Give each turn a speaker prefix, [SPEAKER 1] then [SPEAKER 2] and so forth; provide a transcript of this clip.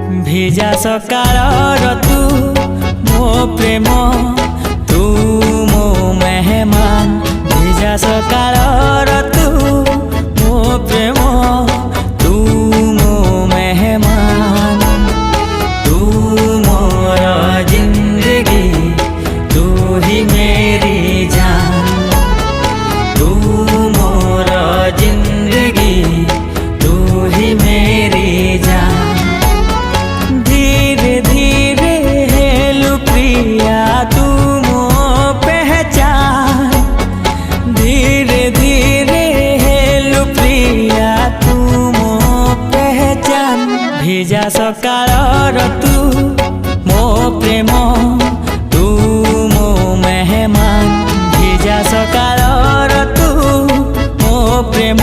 [SPEAKER 1] ଭିଜା ସକାଳର ତୁ ମୋ ପ୍ରେମ, ତୁ ମୋ ମେହମାନ। ଭିଜା ସକାଳର ତୁ ମୋ ପ୍ରେମ, ତୁ ମୋ ମେହମାନ। ତୁ ମୋର ଜିନ୍ଦଗୀ, ତୁ ହି मेरी जान। तू मोर जिंदगी, तू ही मेरी जान। धीरे धीरे हेलु प्रिया तू मो पहचान। धीरे धीरे हेलु प्रिया तू मो पहचान। भिजा सकाळर तू मो प्रेम, तू मो मेहमान। भिजा सकाळर तू मो प्रेम।